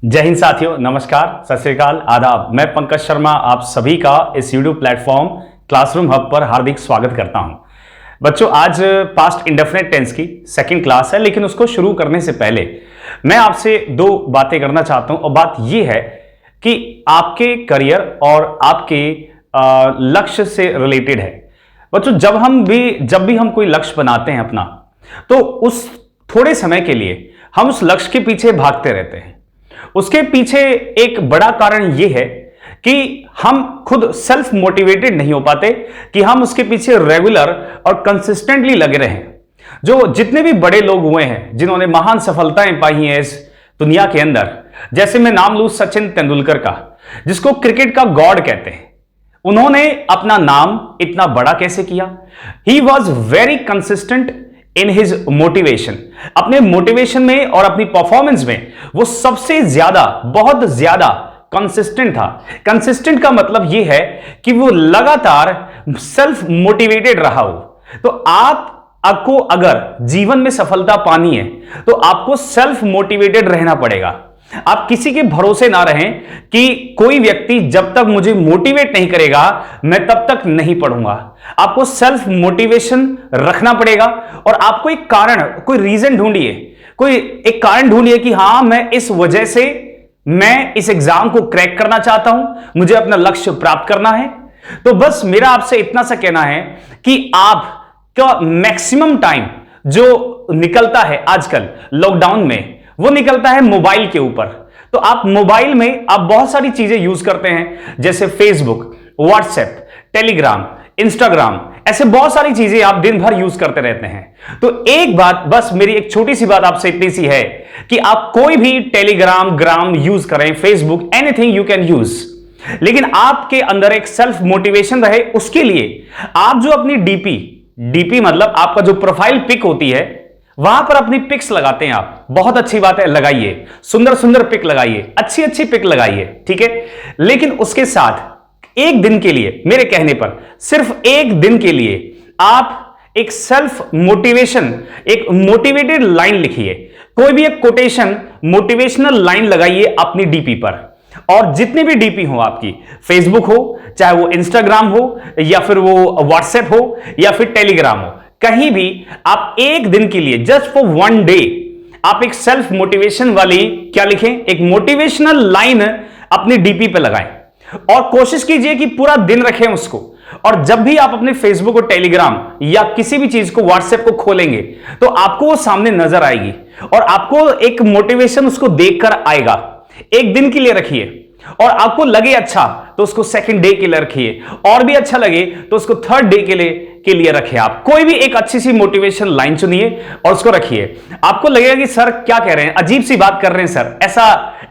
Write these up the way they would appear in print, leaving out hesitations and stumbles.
जय हिंद साथियों, नमस्कार, सत श्री अकाल, आदाब। मैं पंकज शर्मा आप सभी का इस यूट्यूब प्लेटफॉर्म क्लासरूम हब पर हार्दिक स्वागत करता हूं। बच्चों, आज पास्ट इंडेफिनिट टेंस की सेकंड क्लास है, लेकिन उसको शुरू करने से पहले मैं आपसे दो बातें करना चाहता हूं। और बात यह है कि आपके करियर और आपके लक्ष्य से रिलेटेड है। बच्चों, जब भी हम कोई लक्ष्य बनाते हैं अपना, तो उस थोड़े समय के लिए हम उस लक्ष्य के पीछे भागते रहते हैं। उसके पीछे एक बड़ा कारण यह है कि हम खुद सेल्फ मोटिवेटेड नहीं हो पाते कि हम उसके पीछे रेगुलर और कंसिस्टेंटली लगे रहें। जो जितने भी बड़े लोग हुए हैं, जिन्होंने महान सफलताएं पाई हैं इस दुनिया के अंदर, जैसे मैं नाम लूं सचिन तेंदुलकर का, जिसको क्रिकेट का गॉड कहते हैं, उन्होंने अपना नाम इतना बड़ा कैसे किया? He was very consistent in his motivation. अपने मोटिवेशन में और अपनी परफॉर्मेंस में वो सबसे ज्यादा, बहुत ज्यादा कंसिस्टेंट था। कंसिस्टेंट का मतलब यह है कि वो लगातार सेल्फ मोटिवेटेड रहा हो। तो आपको अगर जीवन में सफलता पानी है तो आपको सेल्फ मोटिवेटेड रहना पड़ेगा। आप किसी के भरोसे ना रहें कि कोई व्यक्ति जब तक मुझे मोटिवेट नहीं करेगा मैं तब तक नहीं पढ़ूंगा। आपको सेल्फ मोटिवेशन रखना पड़ेगा और आपको एक कारण, कोई रीजन ढूंढिए, कोई एक कारण ढूंढिए कि हां, मैं इस वजह से मैं इस एग्जाम को क्रैक करना चाहता हूं, मुझे अपना लक्ष्य प्राप्त करना है। तो बस मेरा आपसे इतना सा कहना है कि आपका मैक्सिमम टाइम जो निकलता है आजकल लॉकडाउन में, वो निकलता है मोबाइल के ऊपर। तो आप मोबाइल में आप बहुत सारी चीजें यूज करते हैं, जैसे फेसबुक, व्हाट्सएप, टेलीग्राम, इंस्टाग्राम, ऐसे बहुत सारी चीजें आप दिन भर यूज करते रहते हैं। तो एक बात, बस मेरी एक छोटी सी बात आपसे इतनी सी है कि आप कोई भी टेलीग्राम यूज करें, Facebook, anything you can use, लेकिन आपके अंदर एक सेल्फ मोटिवेशन रहे। उसके लिए आप जो अपनी डीपी मतलब आपका जो प्रोफाइल पिक होती है, वहां पर अपनी पिक्स लगाते हैं आप, बहुत अच्छी बात है, लगाइए, सुंदर सुंदर पिक लगाइए, अच्छी अच्छी पिक लगाइए, ठीक है। लेकिन उसके साथ एक दिन के लिए, मेरे कहने पर सिर्फ एक दिन के लिए आप एक सेल्फ मोटिवेशन, एक मोटिवेटेड लाइन लिखिए। कोई भी एक कोटेशन, मोटिवेशनल लाइन लगाइए अपनी डीपी पर। और जितने भी डीपी हो आपकी, फेसबुक हो, चाहे वो इंस्टाग्राम हो, या फिर वो व्हाट्सएप हो, या फिर टेलीग्राम हो, कहीं भी आप एक दिन के लिए, जस्ट फॉर वन डे, आप एक सेल्फ मोटिवेशन वाली क्या लिखें, एक मोटिवेशनल लाइन अपनी डीपी पे लगाएं और कोशिश कीजिए कि पूरा दिन रखें उसको। और जब भी आप अपने फेसबुक और टेलीग्राम या किसी भी चीज को, व्हाट्सएप को खोलेंगे, तो आपको वो सामने नजर आएगी और आपको एक मोटिवेशन उसको देखकर आएगा। एक दिन के लिए रखिए, और आपको लगे अच्छा तो उसको सेकंड डे के लिए रखिए, और भी अच्छा लगे तो उसको थर्ड डे के लिए रखिए। आप कोई भी एक अच्छी सी मोटिवेशन लाइन चुनिए और उसको रखिए। आपको लगेगा कि सर क्या कह रहे हैं, अजीब सी बात कर रहे हैं सर,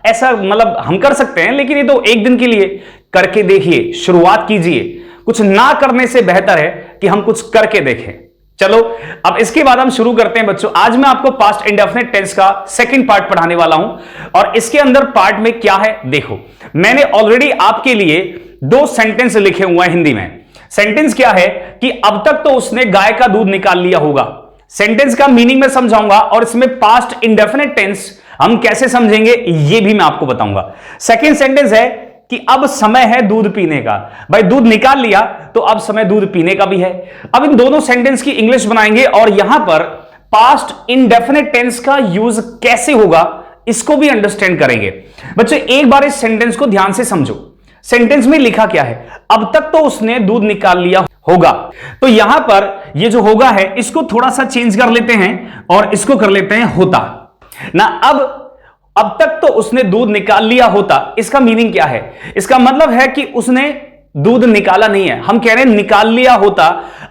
ऐसा मतलब हम कर सकते हैं, लेकिन ये तो एक दिन के लिए करके देखिए, शुरुआत कीजिए। कुछ ना करने से बेहतर है कि हम कुछ करके देखें। चलो, अब इसके बाद हम शुरू करते हैं बच्चों। आज मैं आपको पास्ट इंडेफिनिट टेंस का सेकंड पार्ट पढ़ाने वाला हूं, और इसके अंदर पार्ट में क्या है देखो। मैंने ऑलरेडी आपके लिए दो सेंटेंस लिखे हुए हैं हिंदी में। सेंटेंस क्या है कि अब तक तो उसने गाय का दूध निकाल लिया होगा। सेंटेंस का मीनिंग मैं समझाऊंगा, और इसमें पास्ट इंडेफिनिट टेंस हम कैसे समझेंगे ये भी मैं आपको बताऊंगा। सेकंड सेंटेंस है कि अब समय है दूध पीने का। भाई, दूध निकाल लिया तो अब समय दूध पीने का भी है। अब इन दोनों सेंटेंस की इंग्लिश बनाएंगे, और यहां पर पास्ट इंडेफिनिट टेंस का यूज कैसे होगा इसको भी अंडरस्टैंड करेंगे। बच्चों, एक बार इस सेंटेंस को ध्यान से समझो। सेंटेंस में लिखा क्या है? अब तक तो उसने दूध निकाल लिया होगा। तो यहां पर ये जो होगा है, इसको थोड़ा सा चेंज कर लेते हैं और इसको कर लेते हैं होता ना। अब तक तो उसने दूध निकाल लिया होता, इसका मीनिंग क्या है? इसका मतलब है कि उसने दूध निकाला नहीं है, हम कह रहे हैं निकाल लिया होता।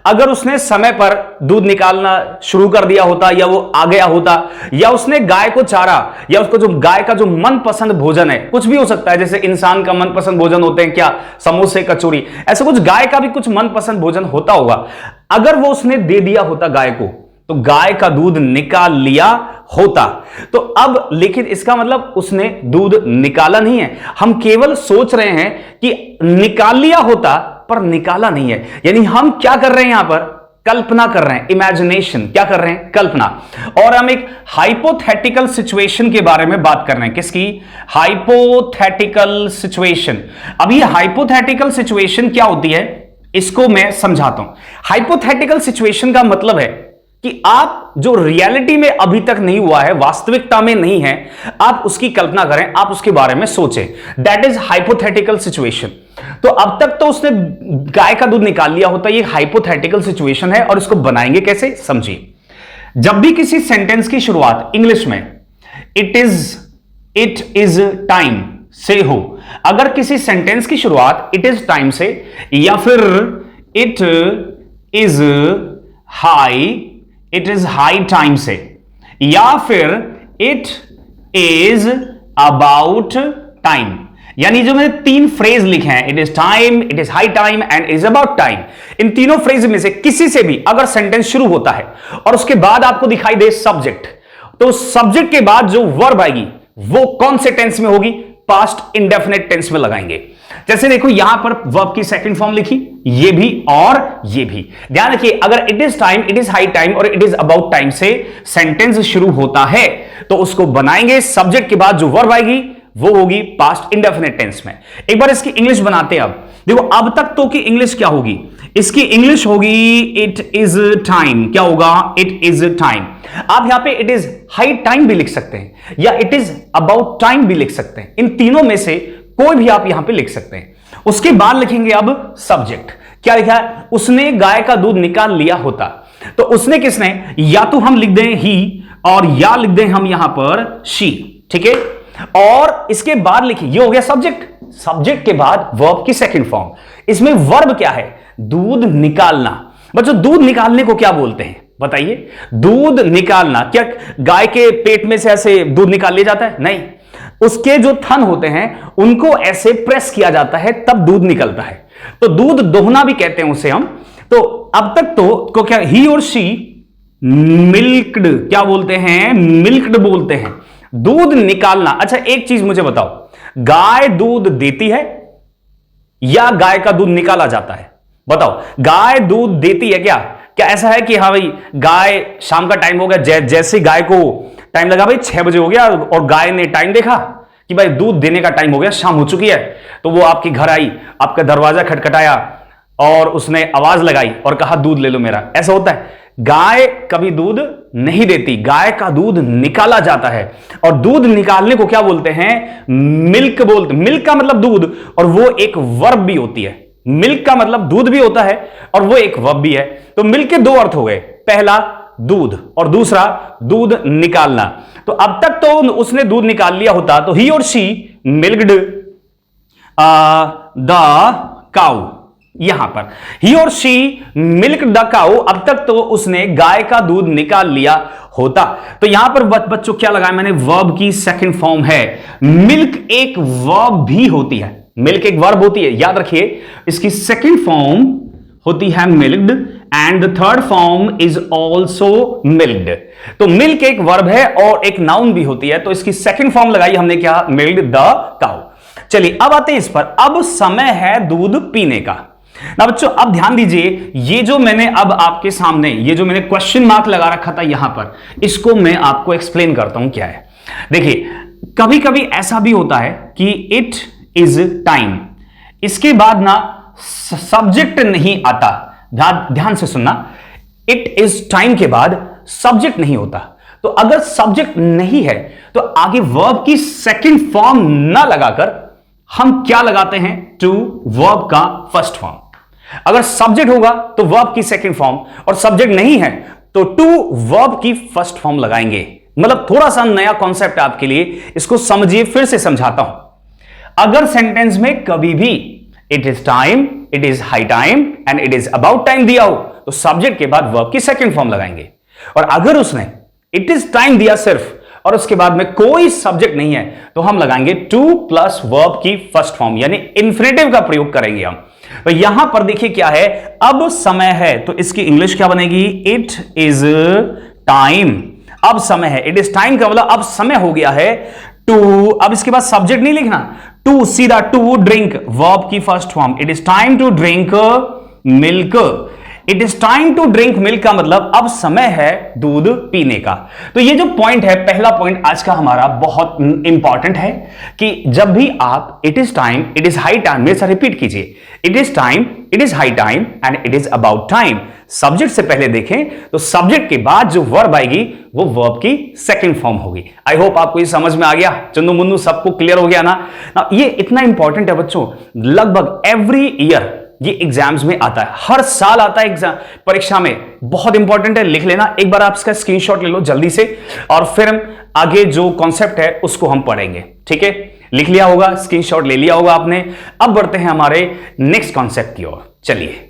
अगर उसने समय पर दूध निकालना शुरू कर दिया होता, या वो आ गया होता, या उसने गाय को चारा, या उसको जो गाय का जो मनपसंद भोजन है, कुछ भी हो सकता है, जैसे इंसान का मनपसंद भोजन होते हैं क्या, समोसे, कचौरी, ऐसा कुछ गाय का भी कुछ मनपसंद भोजन होता होगा। अगर वो उसने दे दिया होता गाय को, तो गाय का दूध निकाल लिया होता। तो अब लेकिन इसका मतलब उसने दूध निकाला नहीं है, हम केवल सोच रहे हैं कि निकाल लिया होता पर निकाला नहीं है। यानी हम क्या कर रहे हैं यहां पर, कल्पना कर रहे हैं, इमेजिनेशन, क्या कर रहे हैं, कल्पना। और हम एक हाइपोथेटिकल सिचुएशन के बारे में बात कर रहे हैं, किसकी, हाइपोथेटिकल सिचुएशन। अब ये हाइपोथेटिकल सिचुएशन क्या होती है, इसको मैं समझाता हूं। हाइपोथेटिकल सिचुएशन का मतलब है कि आप जो रियलिटी में अभी तक नहीं हुआ है, वास्तविकता में नहीं है, आप उसकी कल्पना करें, आप उसके बारे में सोचें, दैट इज हाइपोथेटिकल सिचुएशन। तो अब तक तो उसने गाय का दूध निकाल लिया होता है, ये हाइपोथेटिकल सिचुएशन है। और इसको बनाएंगे कैसे, समझिए। जब भी किसी सेंटेंस की शुरुआत इंग्लिश में इट इज टाइम से हो, अगर किसी सेंटेंस की शुरुआत इट इज टाइम से, या फिर इट इज हाई टाइम से, या फिर इट इज अबाउट टाइम, यानी जो मैंने 3 फ्रेज लिखे हैं, it is time, it is high time and is about time, इन तीनों फ्रेज में से किसी से भी अगर सेंटेंस शुरू होता है और उसके बाद आपको दिखाई दे सब्जेक्ट, तो सब्जेक्ट के बाद जो वर्ब आएगी वो कौन से टेंस में होगी, पास्ट इंडेफिनिट टेंस में लगाएंगे। जैसे देखो यहां पर वर्ब की सेकंड फॉर्म लिखी, ये भी और ये भी। ध्यान रखिए, अगर it is time, it is high time और इट इज अबाउट टाइम से सेंटेंस शुरू होता है तो उसको बनाएंगे, सब्जेक्ट के बाद जो वर्ब आएगी वो होगी पास्ट इंडेफिनिट टेंस में। एक बार इसकी इंग्लिश बनाते हैं। अब देखो, अब तक तो की इंग्लिश क्या होगी, इसकी इंग्लिश होगी इट इज टाइम। क्या होगा, इट इज टाइम। आप यहां पे इट इज हाई टाइम भी लिख सकते हैं या इट इज अबाउट टाइम भी लिख सकते हैं, इन तीनों में से कोई भी आप यहां पे लिख सकते हैं। उसके बाद लिखेंगे अब सब्जेक्ट। क्या लिखा है, उसने गाय का दूध निकाल लिया होता, तो उसने किसने, या तो हम लिख दें ही और या लिख दें हम यहां पर शी, ठीक है। और इसके बाद लिखिए, ये हो गया सब्जेक्ट, सब्जेक्ट के बाद वर्ब की सेकंड फॉर्म। इसमें वर्ब क्या है, दूध निकालना। बच्चों दूध निकालने को क्या बोलते हैं बताइए, दूध निकालना, क्या गाय के पेट में से ऐसे दूध निकाल लिया जाता है, नहीं, उसके जो थन होते हैं उनको ऐसे प्रेस किया जाता है तब दूध निकलता है, तो दूध दोहना भी कहते हैं उसे हम। तो अब तक तो क्या, ही और शी मिल्क्ड, क्या बोलते हैं, मिल्क्ड बोलते हैं, दूध निकालना। अच्छा एक चीज मुझे बताओ, गाय दूध देती है या गाय का दूध निकाला जाता है, बताओ। गाय दूध देती है क्या, क्या ऐसा है कि हाँ भाई गाय शाम का टाइम हो गया, जैसे गाय को टाइम लगा भाई 6 बजे हो गया और गाय ने टाइम देखा कि भाई दूध देने का टाइम हो गया, शाम हो चुकी है, तो वो आपके घर आई, आपका दरवाजा खटखटाया और उसने आवाज लगाई और कहा दूध ले लो मेरा, ऐसा होता है। गाय कभी दूध नहीं देती, गाय का दूध निकाला जाता है। और दूध निकालने को क्या बोलते हैं, मिल्क बोलते। मिल्क का मतलब दूध, और वो एक वर्ब भी होती है। मिल्क का मतलब दूध भी होता है और वो एक वर्ब भी है। तो मिल्क के 2 अर्थ हो गए, पहला दूध और दूसरा दूध निकालना। तो अब तक तो उसने दूध निकाल लिया होता, तो ही और शी मिल्क्ड द काउ, यहां पर ही और शी मिल्क द काउ, अब तक तो उसने गाय का दूध निकाल लिया होता। तो यहां पर बच्चों क्या लगाया मैंने, वर्ब की सेकंड फॉर्म है। मिल्क एक वर्ब भी होती है, मिल्क एक वर्ब होती है, याद रखिए। इसकी सेकंड फॉर्म होती है milked and the third form is also milked. तो मिल्क एक वर्ब है और एक नाउन भी होती है, तो इसकी सेकंड फॉर्म लगाई हमने, क्या, मिल्क्ड द काउ। चलिए अब आते हैं इस पर, अब समय है दूध पीने का। ना बच्चों अब ध्यान दीजिए, ये जो मैंने अब आपके सामने ये जो मैंने क्वेश्चन मार्क लगा रखा था यहां पर, इसको मैं आपको एक्सप्लेन करता हूं क्या है। देखिए कभी कभी ऐसा भी होता है कि इट इज टाइम, इसके बाद ना सब्जेक्ट नहीं आता। ध्यान से सुनना, इट इज टाइम के बाद सब्जेक्ट नहीं होता। तो अगर सब्जेक्ट नहीं है तो आगे वर्ब की सेकंड फॉर्म ना लगाकर हम क्या लगाते हैं, टू वर्ब का फर्स्ट फॉर्म। अगर सब्जेक्ट होगा तो वर्ब की सेकंड फॉर्म, और सब्जेक्ट नहीं है तो टू वर्ब की फर्स्ट फॉर्म लगाएंगे। मतलब थोड़ा सा नया कॉन्सेप्ट आपके लिए, इसको समझिए, फिर से समझाता हूं। अगर सेंटेंस में कभी भी it is time, it is high time and it is about time दिया हो तो सब्जेक्ट के बाद वर्ब की सेकंड फॉर्म लगाएंगे। और अगर उसने इट इज टाइम दिया सिर्फ और उसके बाद में कोई सब्जेक्ट नहीं है तो हम लगाएंगे टू प्लस वर्ब की फर्स्ट फॉर्म, यानी इंफिनिटिव का प्रयोग करेंगे हम। तो यहां पर देखिए क्या है, अब समय है, तो इसकी इंग्लिश क्या बनेगी, इट इज टाइम। अब समय है, इट इज टाइम का मतलब अब समय हो गया है। टू, अब इसके बाद सब्जेक्ट नहीं लिखना, टू सीधा टू ड्रिंक, वर्ब की first form, it is time to drink milk. It is time to drink milk का मतलब अब समय है दूध पीने का। तो ये जो पॉइंट है, पहला पॉइंट आज का हमारा बहुत इंपॉर्टेंट है कि जब भी आप it is time, it is high time, मेरे साथ रिपीट कीजिए, it is time, it is high time and it is about time. Subject से पहले देखें तो सब्जेक्ट के बाद जो वर्ब आएगी वो वर्ब की सेकंड फॉर्म होगी। आई होप आपको ये समझ में आ गया, चंदू मुन्नू सबको क्लियर हो गया ना। ये इतना इंपॉर्टेंट है बच्चों, लगभग एवरी ईयर ये एग्जाम्स में आता है, हर साल आता है एग्जाम परीक्षा में, बहुत इंपॉर्टेंट है, लिख लेना। एक बार आप इसका स्क्रीनशॉट ले लो जल्दी से और फिर हम आगे जो कॉन्सेप्ट है उसको हम पढ़ेंगे। ठीक है, लिख लिया होगा, स्क्रीनशॉट ले लिया होगा आपने। अब बढ़ते हैं हमारे नेक्स्ट कॉन्सेप्ट की ओर। चलिए,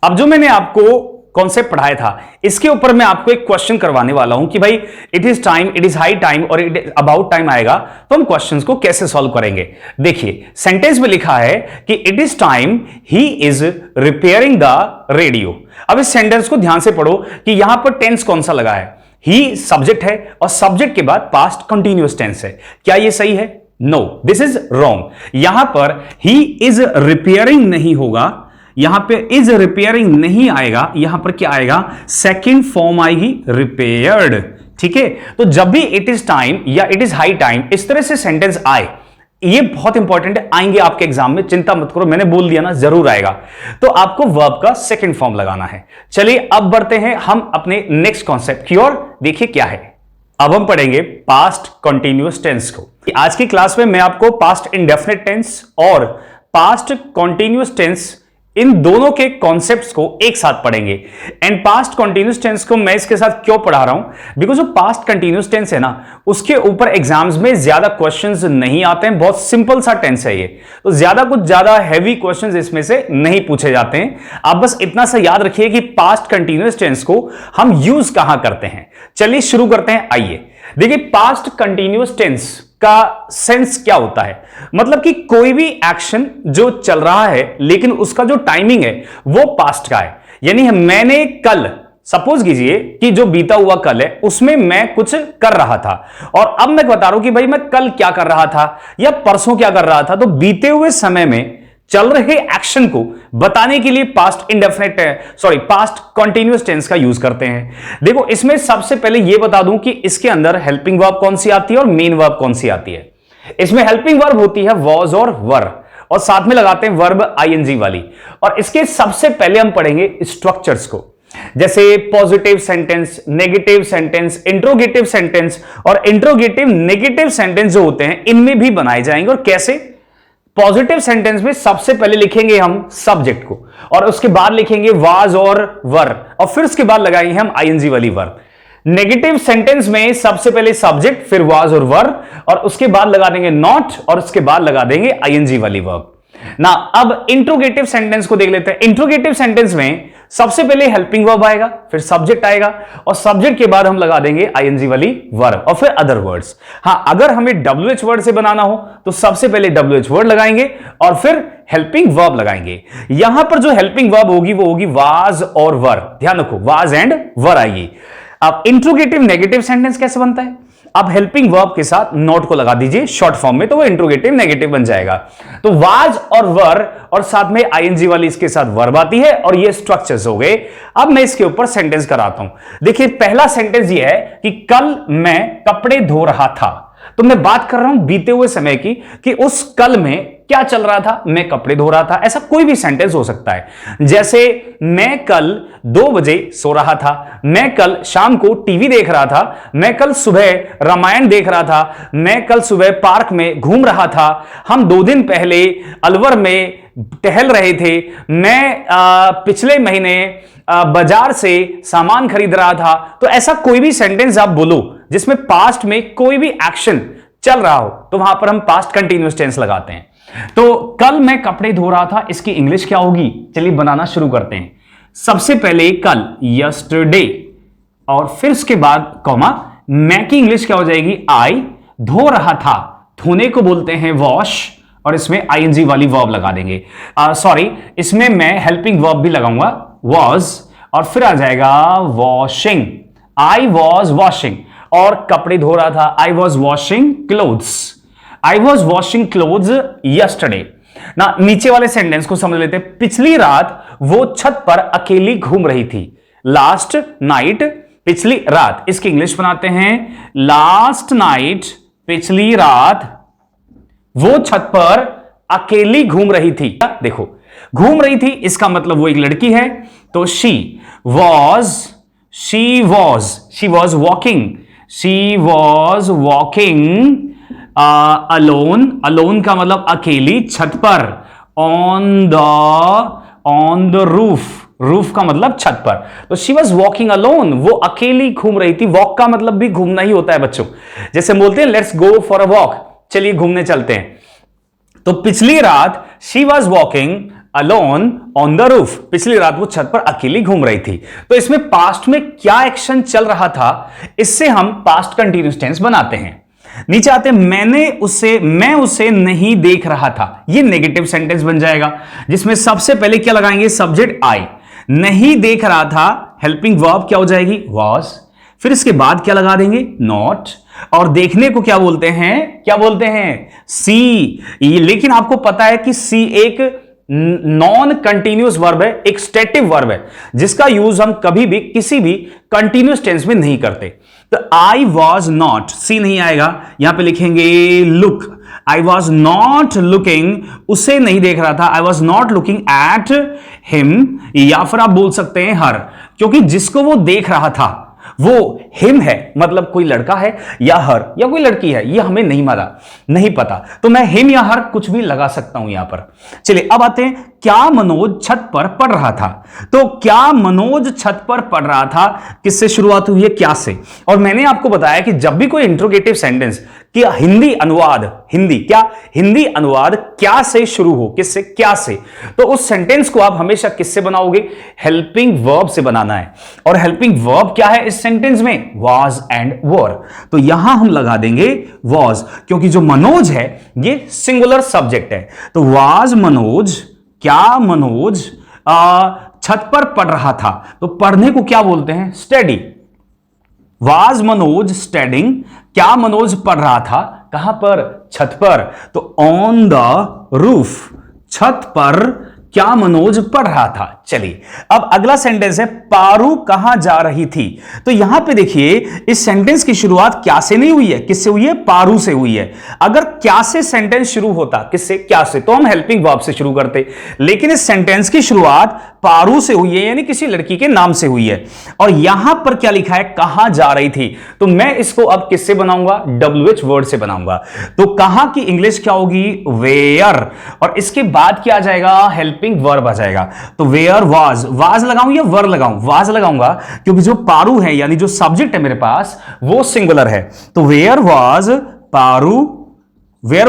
अब जो मैंने आपको कॉन्सेप्ट पढ़ाया था इसके ऊपर मैं आपको एक क्वेश्चन करवाने वाला हूं कि भाई it is time, it is high time और इट इज अबाउट टाइम आएगा तो हम क्वेश्चंस को कैसे सॉल्व करेंगे। देखिए, सेंटेंस में लिखा है कि it is time he is repairing the radio. अब इस सेंटेंस को ध्यान से पढ़ो कि यहां पर टेंस कौन सा लगा है। ही सब्जेक्ट है और सब्जेक्ट के बाद पास्ट कंटिन्यूअस टेंस है। क्या यह सही है? No, this is wrong. यहां पर ही इज रिपेयरिंग नहीं होगा, यहां पे इज रिपेयरिंग नहीं आएगा, यहां पर क्या आएगा? सेकंड फॉर्म आएगी रिपेयर्ड। ठीक है, तो जब भी इट इज टाइम या इट इज हाई टाइम इस तरह से सेंटेंस आए, ये बहुत इंपॉर्टेंट है, आएंगे आपके एग्जाम में, चिंता मत करो, मैंने बोल दिया ना, जरूर आएगा। तो आपको वर्ब का सेकंड फॉर्म लगाना है। चलिए अब बढ़ते हैं हम अपने नेक्स्ट कॉन्सेप्ट की ओर। देखिए क्या है, अब हम पढ़ेंगे पास्ट कंटिन्यूअस टेंस को। आज की क्लास में मैं आपको पास्ट इंडेफिनिट टेंस और पास्ट कंटिन्यूअस टेंस इन दोनों के कॉन्सेप्ट्स को एक साथ पढ़ेंगे। एंड पास्ट कंटिन्यूअस टेंस को मैं इसके साथ क्यों पढ़ा रहा हूं? बिकॉज जो पास्ट कंटिन्यूअस टेंस है ना, उसके ऊपर एग्जाम्स में ज्यादा क्वेश्चंस नहीं आते हैं, बहुत सिंपल सा टेंस है ये, तो ज्यादा हैवी क्वेश्चंस इसमें से नहीं पूछे जाते हैं। आप बस इतना सा याद रखिए कि पास्ट कंटिन्यूअस टेंस को हम यूज कहां करते हैं। चलिए शुरू करते हैं। आइए देखिए, पास्ट कंटिन्यूअस टेंस का सेंस क्या होता है? मतलब कि कोई भी एक्शन जो चल रहा है लेकिन उसका जो टाइमिंग है वो पास्ट का है। यानी मैंने कल, सपोज कीजिए कि जो बीता हुआ कल है उसमें मैं कुछ कर रहा था और अब मैं बता रहा हूं कि भाई मैं कल क्या कर रहा था या परसों क्या कर रहा था, तो बीते हुए समय में चल रहे एक्शन को बताने के लिए past indefinite past continuous tense का यूज करते हैं। देखो, इसमें सबसे पहले यह बता दूं कि इसके अंदर हेल्पिंग वर्ब कौन सी आती है और मेन वर्ब कौन सी आती है। इसमें हेल्पिंग वर्ब होती है वॉज और वर, और साथ में लगाते हैं वर्ब आईएनजी वाली। और इसके सबसे पहले हम पढ़ेंगे स्ट्रक्चर्स को, जैसे positive sentence, negative sentence, interrogative sentence और इंट्रोगेटिव नेगेटिव सेंटेंस जो होते हैं इनमें भी बनाए जाएंगे। और कैसे? पॉजिटिव सेंटेंस में सबसे पहले लिखेंगे हम सब्जेक्ट को और उसके बाद लिखेंगे वाज और वर और फिर उसके बाद लगाएंगे हम आईएनजी वाली वर्ब। नेगेटिव सेंटेंस में सबसे पहले सब्जेक्ट, फिर वाज और वर और उसके बाद लगा देंगे नॉट और उसके बाद लगा देंगे आईएनजी वाली वर्ब ना। अब इंट्रोगेटिव सेंटेंस को देख लेते हैं। इंट्रोगेटिव सेंटेंस में सबसे पहले हेल्पिंग वर्ब आएगा, फिर सब्जेक्ट आएगा और सब्जेक्ट के बाद हम लगा देंगे आईएनजी वाली वर्ब और फिर अदर वर्ड्स। हां, अगर हमें डब्ल्यूएच वर्ड से बनाना हो तो सबसे पहले डब्ल्यूएच वर्ड लगाएंगे और फिर हेल्पिंग वर्ब लगाएंगे। यहां पर जो हेल्पिंग वर्ब होगी वो होगी वाज और वर। ध्यान रखो, वाज एंड वर आएगी। अब इंट्रोगेटिव नेगेटिव सेंटेंस कैसे बनता है? अब हेल्पिंग वर्ब के साथ नोट को लगा दीजिए शॉर्ट फॉर्म में, तो वो इंट्रोगेटिव नेगेटिव बन जाएगा। तो वाज और वर और साथ में आईएनजी वाली इसके साथ वर्ब आती है और ये स्ट्रक्चर्स हो गए। अब मैं इसके ऊपर सेंटेंस कराता हूं। देखिए, पहला सेंटेंस ये है कि कल मैं कपड़े धो रहा था। तो मैं बात कर रहा हूं बीते हुए समय की कि उस कल में क्या चल रहा था? मैं कपड़े धो रहा था। ऐसा कोई भी सेंटेंस हो सकता है, जैसे मैं कल 2 बजे सो रहा था, मैं कल शाम को टीवी देख रहा था, मैं कल सुबह रामायण देख रहा था, मैं कल सुबह पार्क में घूम रहा था, हम 2 दिन पहले अलवर में टहल रहे थे, मैं पिछले महीने बाजार से सामान खरीद रहा था। तो ऐसा कोई भी सेंटेंस आप बोलो जिसमें पास्ट में कोई भी एक्शन चल रहा हो तो वहां पर हम पास्ट कंटीन्यूअस टेंस लगाते हैं। तो कल मैं कपड़े धो रहा था, इसकी इंग्लिश क्या होगी? चलिए बनाना शुरू करते हैं। सबसे पहले कल, यस्टरडे, और फिर उसके बाद कॉमा, मैं की इंग्लिश क्या हो जाएगी? आई। धो रहा था, धोने को बोलते हैं वॉश और इसमें आईएनजी वाली वर्ब लगा देंगे। इसमें मैं हेल्पिंग वर्ब भी लगाऊंगा वॉज और फिर आ जाएगा वॉशिंग। I was washing. और कपड़े धो रहा था, I was washing clothes. I was washing clothes yesterday. ना नीचे वाले सेंटेंस को समझ लेते हैं। पिछली रात वो छत पर अकेली घूम रही थी। लास्ट नाइट, पिछली रात, इसकी इंग्लिश बनाते हैं लास्ट नाइट, पिछली रात वो छत पर अकेली घूम रही थी। देखो घूम रही थी इसका मतलब वो एक लड़की है, तो she was walking alone, alone का मतलब अकेली, छत पर, ऑन द रूफ का मतलब छत पर, तो शी वॉज वॉकिंग अलोन, वो अकेली घूम रही थी। वॉक का मतलब भी घूमना ही होता है बच्चों, जैसे बोलते हैं let's go for a walk, चलिए घूमने चलते हैं। तो पिछली रात she was walking alone on the roof, पिछली रात वो छत पर अकेली घूम रही थी। तो इसमें पास्ट में क्या एक्शन चल रहा था, इससे हम पास्ट कंटीन्यूअस टेंस बनाते हैं। नीचे आते हैं, मैं उसे नहीं देख रहा था, ये नेगेटिव सेंटेंस बन जाएगा, जिसमें सबसे पहले क्या लगाएंगे, सब्जेक्ट आई। नहीं देख रहा था, हेल्पिंग वर्ब क्या हो जाएगी, वॉज। फिर इसके बाद क्या लगा देंगे, नॉट। और देखने को क्या बोलते हैं, सी। लेकिन आपको पता है कि सी एक नॉन कंटिन्यूअस वर्ब है, एक स्टेटिव वर्ब है, जिसका यूज हम कभी भी किसी भी कंटिन्यूअस टेंस में नहीं करते। तो आई वॉज नॉट, सी नहीं आएगा, यहां पे लिखेंगे look. I was not looking, उसे नहीं देख रहा था, I was not looking at him, या फिर आप बोल सकते हैं हर, क्योंकि जिसको वो देख रहा था वो हिम है, मतलब कोई लड़का है या हर या कोई लड़की है, ये हमें नहीं पता, तो मैं हिम या हर कुछ भी लगा सकता हूं यहां पर। चलिए अब आते हैं, क्या मनोज छत पर पढ़ रहा था। तो क्या मनोज छत पर पढ़ रहा था, किससे शुरुआत हुई है, क्या से। और मैंने आपको बताया कि जब भी कोई इंट्रोगेटिव सेंटेंस कि हिंदी अनुवाद क्या से शुरू हो, किससे, क्या से, तो उस सेंटेंस को आप हमेशा किससे बनाओगे, हेल्पिंग वर्ब से बनाना है। और हेल्पिंग वर्ब क्या है इस सेंटेंस में, वाज एंड वर। तो यहां हम लगा देंगे वाज, क्योंकि जो मनोज है ये सिंगुलर सब्जेक्ट है। तो वाज मनोज, क्या मनोज छत पर पढ़ रहा था, तो पढ़ने को क्या बोलते हैं, स्टडी। वाज मनोज स्टडिंग, क्या मनोज पढ़ रहा था, कहां पर, छत पर, तो ऑन द रूफ, छत पर क्या मनोज पढ़ रहा था। चलिए अब अगला सेंटेंस है, पारू कहां जा रही थी। तो यहां पे देखिए इस सेंटेंस की शुरुआत क्या से नहीं हुई है, किससे हुई है, पारू से हुई है। अगर क्या से सेंटेंस शुरू होता, किससे, क्या से, तो हम हेल्पिंग वर्ब से शुरू करते, लेकिन इस सेंटेंस की शुरुआत पारू से हुई है, यानी किसी लड़की के नाम से हुई है। और यहां पर क्या लिखा है, कहां जा रही थी, तो मैं इसको अब किससे बनाऊंगा, WH वर्ड से बनाऊंगा। तो कहां की इंग्लिश क्या होगी, वेयर, और इसके बाद क्या आ जाएगा, हेल्पिंग वर्ब आ जाएगा। तो वेयर वाज लगाऊं या वर लगाऊं, वाज लगाऊंगा, क्योंकि जो पारू है यानी जो सब्जेक्ट है मेरे पास वो सिंगुलर है। तो where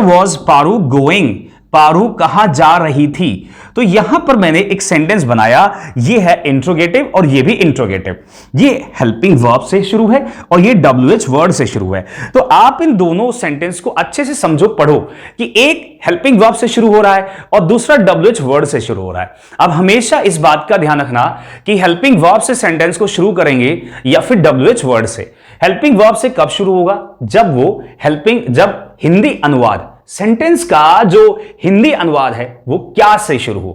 was Paru going, Paru कहां जा रही थी। तो यहां पर मैंने एक सेंटेंस बनाया, ये है इंट्रोगेटिव और ये भी इंट्रोगेटिव, ये हेल्पिंग वर्ब से शुरू है और ये WH वर्ड से शुरू है। तो आप इन दोनों सेंटेंस को अच्छे से समझो, पढ़ो कि एक हेल्पिंग वर्ब से शुरू हो रहा है और दूसरा WH वर्ड से शुरू हो रहा है। अब हमेशा इस बात का ध्यान रखना कि हेल्पिंग वर्ब से सेंटेंस को शुरू करेंगे या फिर WH वर्ड से। हेल्पिंग वर्ब से कब शुरू होगा, जब हिंदी अनुवाद, सेंटेंस का जो हिंदी अनुवाद है वो क्या से शुरू हो,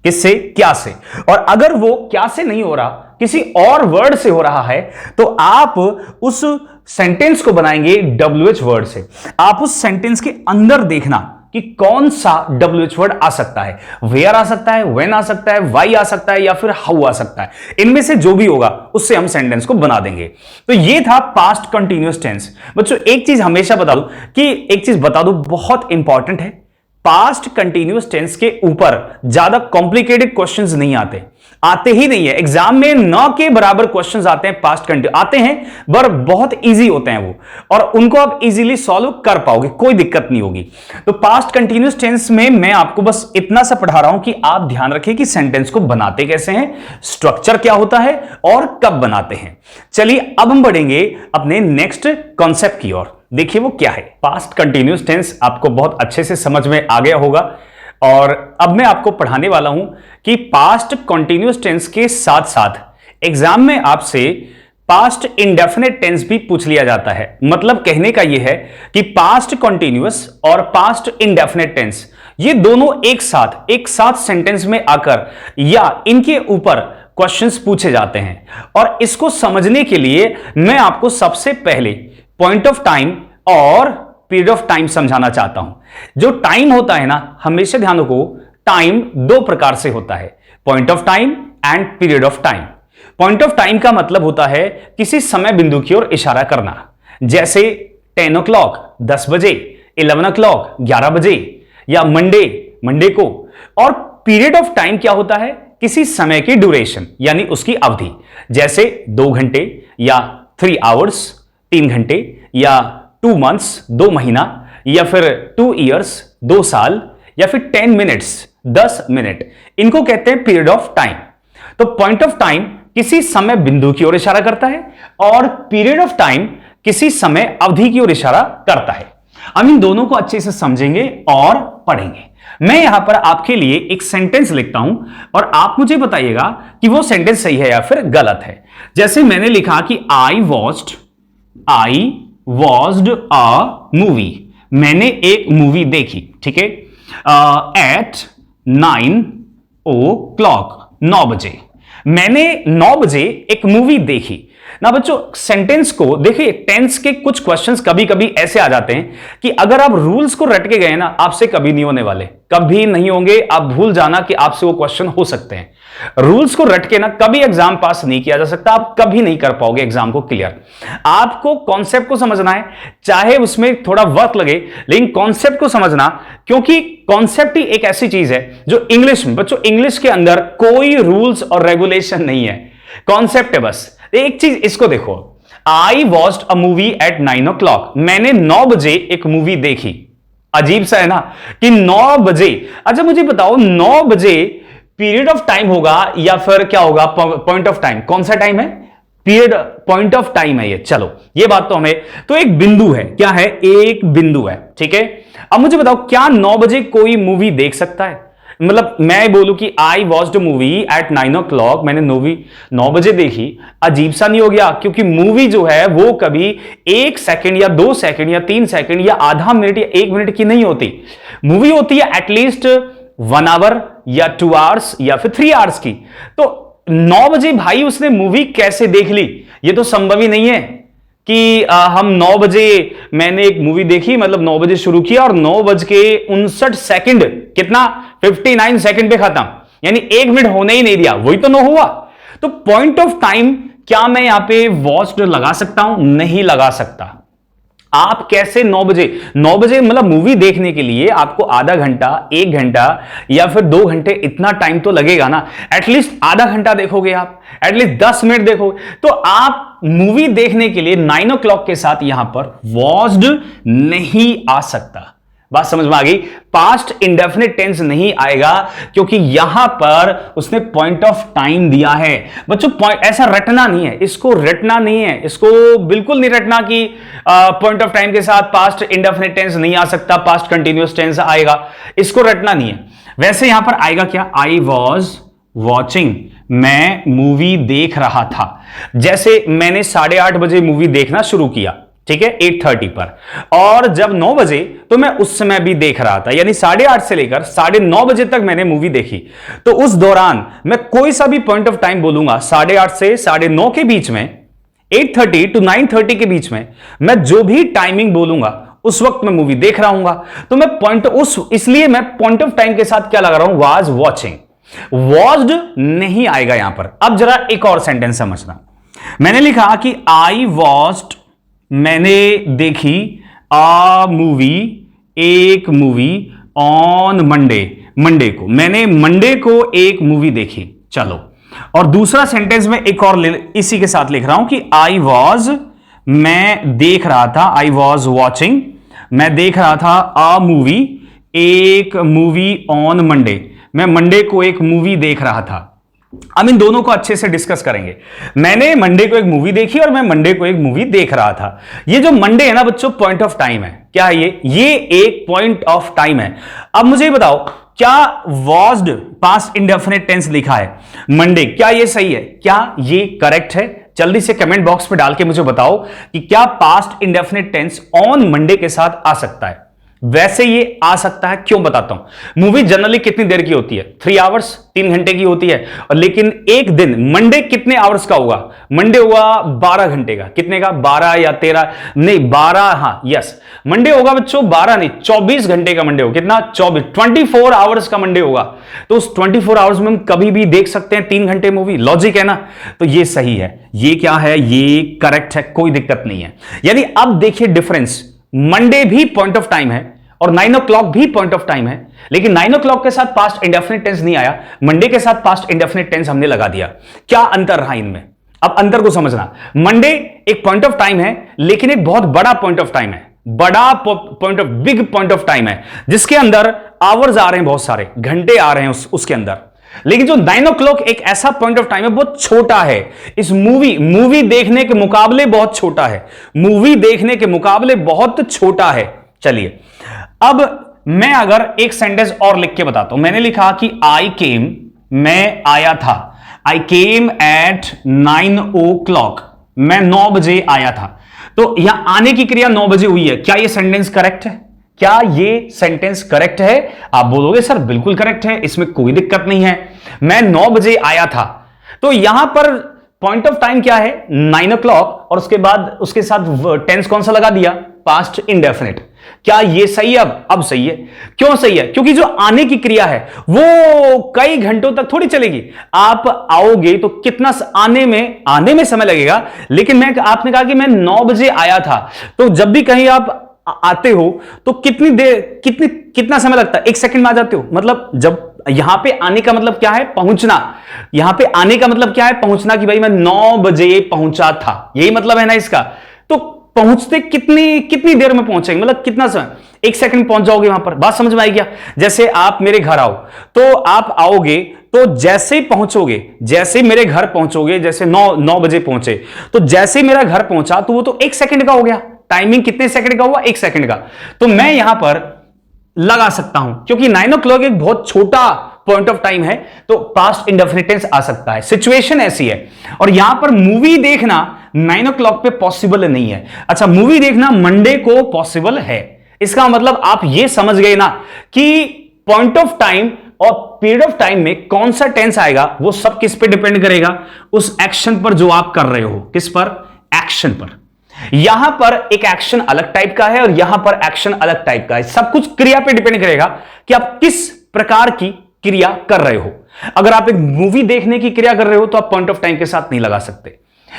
किससे, क्या से। और अगर वो क्या से नहीं हो रहा, किसी और वर्ड से हो रहा है, तो आप उस सेंटेंस को बनाएंगे WH वर्ड से। आप उस सेंटेंस के अंदर देखना कि कौन सा WH वर्ड आ सकता है, वेयर आ सकता है, व्हेन आ सकता है, वाई आ सकता है या फिर हाउ आ सकता है। इनमें से जो भी होगा उससे हम सेंटेंस को बना देंगे। तो ये था पास्ट कंटीन्यूअस टेंस। बच्चों एक चीज हमेशा बता दूं, बहुत इंपॉर्टेंट है, पास्ट कंटीन्यूअस टेंस के ऊपर ज्यादा कॉम्प्लिकेटेड क्वेश्चंस नहीं आते ही नहीं है। एग्जाम में न के बराबर क्वेश्चंस आते हैं, पास्ट कंटीन्यूअस आते हैं पर बहुत इजी होते हैं वो, और उनको आप इजीली सॉल्व कर पाओगे, कोई दिक्कत नहीं होगी। तो पास्ट कंटीन्यूअस टेंस में मैं आपको बस इतना सा पढ़ा रहा हूं कि आप ध्यान रखें कि सेंटेंस को बनाते कैसे हैं, स्ट्रक्चर क्या होता है और कब बनाते हैं। चलिए अब हम बढ़ेंगे अपने नेक्स्ट कॉन्सेप्ट की ओर। देखिए वो क्या है। पास्ट कंटीन्यूअस टेंस आपको बहुत अच्छे से समझ में आ गया होगा, और अब मैं आपको पढ़ाने वाला हूं कि पास्ट कंटीन्यूअस टेंस के साथ साथ एग्जाम में आपसे पास्ट इंडेफिनिट टेंस भी पूछ लिया जाता है। मतलब कहने का यह है कि पास्ट कंटीन्यूअस और पास्ट इंडेफिनिट टेंस ये दोनों एक साथ सेंटेंस में आकर या इनके ऊपर क्वेश्चंस पूछे जाते हैं। और इसको समझने के लिए मैं आपको सबसे पहले पॉइंट ऑफ टाइम और पीरियड ऑफ टाइम समझाना चाहता हूं। जो टाइम होता है ना, हमेशा ध्यान रखो, टाइम दो प्रकार से होता है, point of time and period of time. Point of time का मतलब होता है किसी समय बिंदु की ओर इशारा करना, जैसे 10 o'clock 10 बजे, 11 o'clock 11 बजे, या मंडे को। और पीरियड ऑफ टाइम क्या होता है? किसी समय की ड्यूरेशन यानी उसकी अवधि, जैसे 2 घंटे या 3 hours 3 घंटे, या 2 months 2 महीना, या फिर 2 years 2 साल, या फिर 10 minutes 10 मिनट। इनको कहते हैं पीरियड ऑफ टाइम। तो पॉइंट ऑफ टाइम किसी समय बिंदु की ओर इशारा करता है और पीरियड ऑफ टाइम किसी समय अवधि की ओर इशारा करता है। हम इन दोनों को अच्छे से समझेंगे और पढ़ेंगे। मैं यहां पर आपके लिए एक सेंटेंस लिखता हूं और आप मुझे बताइएगा कि वो सेंटेंस सही है या फिर गलत है। जैसे मैंने लिखा कि आई वॉच्ड अ मूवी, मैंने एक मूवी देखी, ठीक है, एट 9 o'clock 9 बजे, मैंने 9 बजे एक मूवी देखी ना। बच्चों सेंटेंस को देखिए, टेंस के कुछ क्वेश्चंस कभी कभी ऐसे आ जाते हैं कि अगर आप रूल्स को रट के गए ना, आपसे कभी नहीं होने वाले, कभी नहीं होंगे। आप भूल जाना कि आपसे वो क्वेश्चन हो सकते हैं। रूल्स को रट के ना कभी एग्जाम पास नहीं किया जा सकता, आप कभी नहीं कर पाओगे एग्जाम को क्लियर। आपको कॉन्सेप्ट को समझना है, चाहे उसमें थोड़ा वक्त लगे, लेकिन कॉन्सेप्ट को समझना, क्योंकि कॉन्सेप्ट ही एक ऐसी चीज है जो इंग्लिश में, बच्चों इंग्लिश के अंदर कोई रूल्स और रेगुलेशन नहीं है, कॉन्सेप्ट है बस। एक चीज इसको देखो, I watched a movie at 9 o'clock, मैंने 9 बजे एक मूवी देखी। अजीब सा है ना कि 9 बजे। अच्छा मुझे बताओ, 9 बजे पीरियड ऑफ टाइम होगा या फिर क्या होगा? Point of time. कौन सा टाइम है? पीरियड, पॉइंट ऑफ टाइम है ये। चलो ये बात तो हमें, तो एक बिंदु है, क्या है? एक बिंदु है, ठीक है। अब मुझे बताओ, क्या 9 बजे कोई मूवी देख सकता है? मतलब मैं बोलूं कि I watched movie at 9 o'clock, मैंने मूवी 9 बजे देखी, अजीब सा नहीं हो गया? क्योंकि मूवी जो है वो कभी 1 सेकंड या 2 सेकंड या 3 सेकंड या आधा मिनट या 1 मिनट की नहीं होती। मूवी होती है एटलीस्ट 1 hour या 2 hours या फिर 3 hours की। तो 9 बजे भाई उसने मूवी कैसे देख ली? ये तो संभव ही नहीं है कि हम 9 बजे मैंने एक मूवी देखी, मतलब 9 बजे शुरू किया और 9:59 कितना 59 सेकंड पे खत्म, यानी 1 मिनट होने ही नहीं दिया, वही तो 9 हुआ। तो पॉइंट ऑफ टाइम क्या मैं यहां पे वॉच्ड लगा सकता हूं? नहीं लगा सकता। आप कैसे 9 बजे मतलब मूवी देखने के लिए आपको आधा घंटा, 1 घंटा या फिर 2 घंटे, इतना टाइम तो लगेगा ना। एटलीस्ट आधा घंटा देखोगे आप, एटलीस्ट 10 मिनट देखोगे, तो आप मूवी देखने के लिए 9 o'clock के साथ यहां पर वॉच्ड नहीं आ सकता। बात समझ में आ गई? पास्ट इंडेफिनिट टेंस नहीं आएगा क्योंकि यहां पर उसने पॉइंट ऑफ टाइम दिया है। बच्चों ऐसा रटना नहीं है, इसको रटना नहीं है, इसको बिल्कुल नहीं रटना कि पॉइंट ऑफ टाइम के साथ पास्ट इंडेफिनिट टेंस नहीं आ सकता, पास्ट कंटिन्यूअस टेंस आएगा, इसको रटना नहीं है। वैसे यहां पर आएगा क्या? आई वॉज वॉचिंग, मैं मूवी देख रहा था। जैसे मैंने 8:30 बजे मूवी देखना शुरू किया, ठीक है, 8:30 पर, और जब 9 बजे तो मैं उस समय भी देख रहा था, यानी 8:30 से लेकर 9:30 बजे तक मैंने मूवी देखी। तो उस दौरान मैं कोई सा भी पॉइंट ऑफ टाइम बोलूंगा, 8:30 से 9:30 के बीच में, 8:30 to 9:30 के बीच में, मैं जो भी टाइमिंग बोलूंगा उस वक्त मैं मूवी देख रहा हूंगा। तो मैं इसलिए मैं पॉइंट ऑफ टाइम के साथ क्या लगा रहा हूं? Was watching. वॉच्ड नहीं आएगा यहां पर। अब जरा एक और सेंटेंस समझना। मैंने लिखा कि आई वॉच्ड, मैंने देखी, आ मूवी, एक मूवी, ऑन मंडे को, मैंने मंडे को एक मूवी देखी। चलो, और दूसरा सेंटेंस में एक और इसी के साथ लिख रहा हूं कि आई वॉज, मैं देख रहा था, आई वॉज वॉचिंग, मैं देख रहा था, आ मूवी, एक मूवी, ऑन मंडे, मैं मंडे को एक मूवी देख रहा था। हम इन दोनों को अच्छे से डिस्कस करेंगे। मैंने मंडे को एक मूवी देखी और मैं मंडे को एक मूवी देख रहा था। ये जो मंडे है ना बच्चों, पॉइंट ऑफ टाइम है। क्या है ये एक पॉइंट ऑफ टाइम है। अब मुझे बताओ, क्या वॉज्ड पास्ट इंडेफिनिट टेंस लिखा है मंडे, क्या ये सही है? क्या ये करेक्ट है? जल्दी से कमेंट बॉक्स में डाल के मुझे बताओ कि क्या past indefinite tense on Monday के साथ आ सकता है। वैसे ये आ सकता है। क्यों बताता हूं। मूवी जनरली कितनी देर की होती है? 3 आवर्स, 3 घंटे की होती है। और लेकिन एक दिन मंडे कितने आवर्स का होगा? मंडे होगा 12 घंटे का। कितने का? 12 या 13 नहीं 12, हां यस मंडे होगा बच्चों 12 नहीं 24 घंटे का मंडे होगा। कितना? 24 आवर्स का मंडे होगा। तो उस 24 आवर्स में हम कभी भी देख सकते हैं 3 घंटे मूवी। लॉजिक है ना? तो ये सही है। ये क्या है? ये करेक्ट है, कोई दिक्कत नहीं है। यानी अब देखिए डिफरेंस, मंडे भी पॉइंट ऑफ टाइम है और 9 o'clock भी पॉइंट ऑफ टाइम है, लेकिन 9 o'clock के साथ पास्ट इंडेफिनिट टेंस नहीं आया, मंडे के साथ पास्ट इंडेफिनिट टेंस हमने लगा दिया। क्या अंतर रहा इनमें? अब अंतर को समझना। मंडे एक पॉइंट ऑफ टाइम है, लेकिन एक बहुत बड़ा पॉइंट ऑफ टाइम है, बड़ा बिग पॉइंट ऑफ टाइम है, जिसके अंदर आवर्स आ रहे हैं, बहुत सारे घंटे आ रहे हैं उसके अंदर। लेकिन जो 9 o'clock एक ऐसा पॉइंट ऑफ टाइम है, बहुत छोटा है। इस मूवी देखने के मुकाबले बहुत छोटा है, मूवी देखने के मुकाबले बहुत छोटा है। चलिए अब मैं अगर एक सेंटेंस और लिख के बताता हूं। मैंने लिखा कि आई केम, मैं आया था। आई केम एट 9 o'clock, मैं 9 बजे आया था। तो यहां आने की क्रिया 9 बजे हुई है। क्या यह सेंटेंस करेक्ट है? क्या ये सेंटेंस करेक्ट है? आप बोलोगे सर बिल्कुल करेक्ट है, इसमें कोई दिक्कत नहीं है, मैं 9 बजे आया था। तो यहां पर पॉइंट ऑफ टाइम क्या है? 9 o'clock, और उसके बाद उसके साथ टेंस कौन सा लगा दिया? Past indefinite. क्या ये सही है? अब सही है। क्यों सही है? क्योंकि जो आने की क्रिया है वो कई घंटों तक थोड़ी चलेगी। आप आओगे तो कितना आने में समय लगेगा, लेकिन आपने कहा कि मैं 9 बजे आया था। तो जब भी कहीं आप आते हो तो कितना समय लगता है? 1 सेकंड में आ जाते हो। मतलब जब यहां पे आने का मतलब क्या है? पहुंचना। यहां पे आने का मतलब क्या है? पहुंचना, कि भाई मैं 9 बजे पहुंचा था, यही मतलब है ना इसका। तो पहुंचते कितनी देर में पहुंचेंगे? मतलब कितना समय? 1 सेकंड में पहुंच जाओगे वहां पर। बात समझ में आई क्या? जैसे आप मेरे घर आओ, तो आप आओगे तो जैसे ही पहुंचोगे, जैसे मेरे घर पहुंचोगे, जैसे 9 बजे पहुंचे, तो जैसे मेरा घर पहुंचा तो वो तो 1 सेकंड का हो गया। टाइमिंग कितने सेकंड का हुआ? 1 सेकंड का। तो मैं यहां पर लगा सकता हूं, क्योंकि 9 o'clock एक बहुत छोटा पॉइंट ऑफ टाइम है, तो पास्ट इंडेफिनिट टेंस आ सकता है। सिचुएशन ऐसी है। और यहां पर मूवी देखना 9 o'clock पे पॉसिबल नहीं है। अच्छा, मूवी देखना मंडे को पॉसिबल है। इसका मतलब आप ये समझ गए ना कि पॉइंट ऑफ टाइम और पीरियड ऑफ टाइम में कौन सा टेंस आएगा, वो सब किस पे डिपेंड करेगा? उस एक्शन पर जो आप कर रहे हो। किस पर? एक्शन पर। यहां पर एक एक्शन अलग टाइप का है और यहां पर एक्शन अलग टाइप का है। सब कुछ क्रिया पे डिपेंड करेगा कि आप किस प्रकार की क्रिया कर रहे हो। अगर आप एक मूवी देखने की क्रिया कर रहे हो तो आप पॉइंट ऑफ टाइम के साथ नहीं लगा सकते।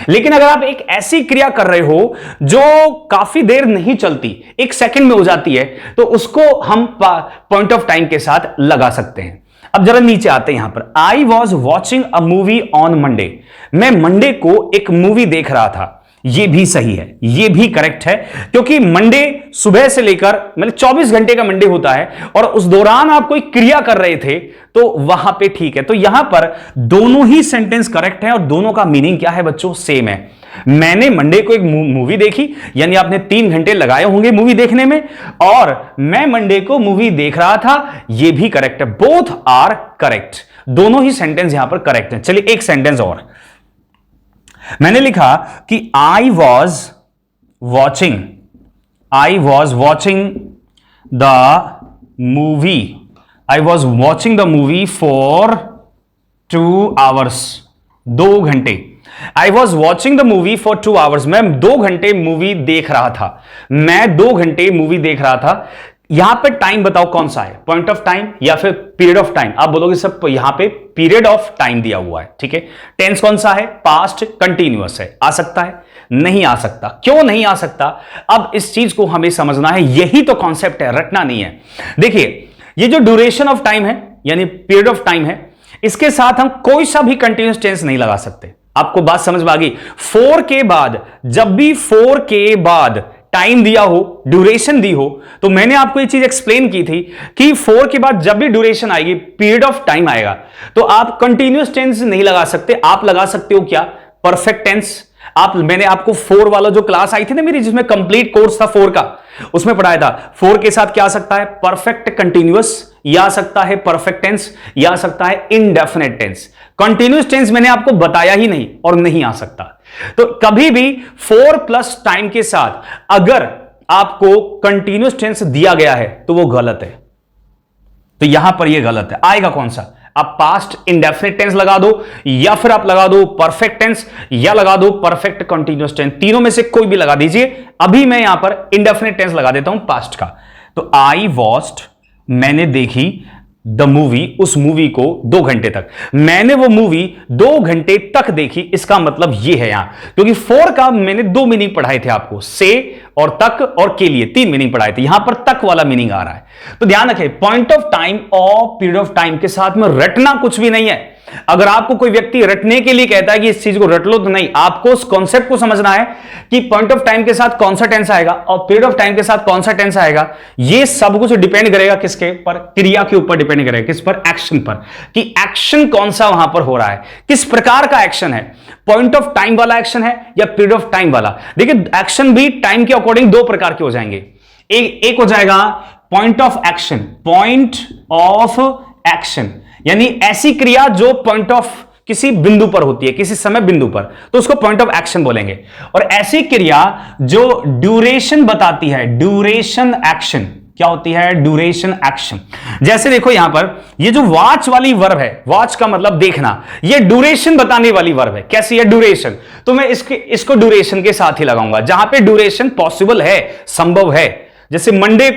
लेकिन अगर आप एक ऐसी क्रिया कर रहे हो जो काफी देर नहीं चलती, 1 सेकंड में हो जाती है, तो उसको हम पॉइंट ऑफ टाइम के साथ लगा सकते हैं। अब जरा नीचे आते हैं। यहां पर I was watching a movie on Monday, मैं मंडे को एक मूवी देख रहा था। ये भी सही है, ये भी करेक्ट है, क्योंकि मंडे सुबह से लेकर मतलब 24 घंटे का मंडे होता है, और उस दौरान आप कोई क्रिया कर रहे थे तो वहां पे ठीक है। तो यहां पर दोनों ही सेंटेंस करेक्ट है और दोनों का मीनिंग क्या है बच्चों? सेम है। मैंने मंडे को एक मूवी देखी, यानी आपने 3 घंटे लगाए होंगे मूवी देखने में, और मैं मंडे को मूवी देख रहा था, यह भी करेक्ट है। बोथ आर करेक्ट, दोनों ही सेंटेंस यहां पर करेक्ट है। चलिए एक सेंटेंस और मैंने लिखा कि I was watching the movie, I was watching the movie for 2 hours, 2 घंटे। I was watching the movie for 2 hours, मैं 2 घंटे मूवी देख रहा था। मैं 2 घंटे मूवी देख रहा था। यहां पे टाइम बताओ कौन सा है? पॉइंट ऑफ टाइम या फिर पीरियड ऑफ टाइम? आप बोलोगे सब यहां पे पीरियड ऑफ टाइम दिया हुआ है, ठीक है। टेंस कौन सा है? पास्ट कंटीन्यूअस है। आ सकता है? नहीं आ सकता। क्यों नहीं आ सकता? अब इस चीज को हमें समझना है, यही तो कॉन्सेप्ट है, रटना नहीं है। देखिए, ये जो ड्यूरेशन ऑफ टाइम है यानी पीरियड ऑफ टाइम है, इसके साथ हम कोई सा भी कंटीन्यूअस टेंस नहीं लगा सकते। आपको बात समझ में आ गई? 4 के बाद, जब भी 4 के बाद टाइम दिया हो, ड्यूरेशन दी हो, तो मैंने आपको ये चीज एक्सप्लेन की थी कि 4 के बाद जब भी ड्यूरेशन आएगी, पीरियड ऑफ टाइम आएगा, तो आप कंटीन्यूअस टेंस नहीं लगा सकते। आप लगा सकते हो क्या? Perfect tense. मैंने आपको 4 वाला जो क्लास आई थी ना मेरी, जिसमें कंप्लीट कोर्स था 4 का, उसमें पढ़ाया था 4 के साथ क्या आ सकता है? परफेक्ट कंटीन्यूअस, या आ सकता है परफेक्ट टेंस, या आ सकता है इंडेफिनिट टेंस। कंटीन्यूअस टेंस मैंने आपको बताया ही नहीं और नहीं आ सकता। तो कभी भी 4 प्लस टाइम के साथ अगर आपको कंटिन्यूअस टेंस दिया गया है तो वो गलत है, तो यहां पर ये गलत है। आएगा कौन सा? आप पास्ट इंडेफिनिट टेंस लगा दो, या फिर आप लगा दो परफेक्ट टेंस, या लगा दो परफेक्ट कंटिन्यूअस टेंस, तीनों में से कोई भी लगा दीजिए। अभी मैं यहां पर इंडेफिनिट टेंस लगा देता हूं पास्ट का। तो आई वॉच्ड, मैंने देखी, द मूवी, उस मूवी को 2 घंटे तक, मैंने वो मूवी 2 घंटे तक देखी। इसका मतलब ये है यहां, क्योंकि फॉर का मैंने 2 मीनिंग पढ़ाए थे आपको, से और तक और के लिए 3 मीनिंग पढ़ाए थे, यहां पर तक वाला मीनिंग आ रहा है। तो ध्यान रखें, पॉइंट ऑफ टाइम और पीरियड ऑफ टाइम के साथ में रटना कुछ भी नहीं है। अगर आपको कोई व्यक्ति रटने के लिए कहता है कि इस चीज को रट लो, तो नहीं, आपको उस कॉन्सेप्ट को समझना है कि पॉइंट ऑफ टाइम के साथ कौन सा टेंस आएगा और पीरियड ऑफ टाइम के साथ कौन सा टेंस आएगा। यह सब कुछ डिपेंड करेगा किसके पर? क्रिया के ऊपर डिपेंड करेगा। किस पर? एक्शन पर, कि एक्शन कौन सा वहां पर हो रहा है, किस प्रकार का एक्शन है, पॉइंट ऑफ टाइम वाला एक्शन है या पीरियड ऑफ टाइम वाला। देखिए, एक्शन भी टाइम के अकॉर्डिंग 2 प्रकार के हो जाएंगे। एक हो जाएगा point of action, point of action यानी ऐसी क्रिया जो पॉइंट ऑफ किसी बिंदु पर होती है, किसी समय बिंदु पर, तो उसको पॉइंट ऑफ एक्शन बोलेंगे। और ऐसी क्रिया जो ड्यूरेशन बताती है, ड्यूरेशन एक्शन, क्या होती है? Duration action. जैसे देखो यहां पर ये जो वॉच वाली वर्ब है, वॉच का मतलब देखना, ये ड्यूरेशन बताने वाली वर्ब है। कैसी है? ड्यूरेशन। तो मैं इसको ड्यूरेशन के साथ ही लगाऊंगा, जहां पे ड्यूरेशन पॉसिबल है, संभव है। जैसे मंडे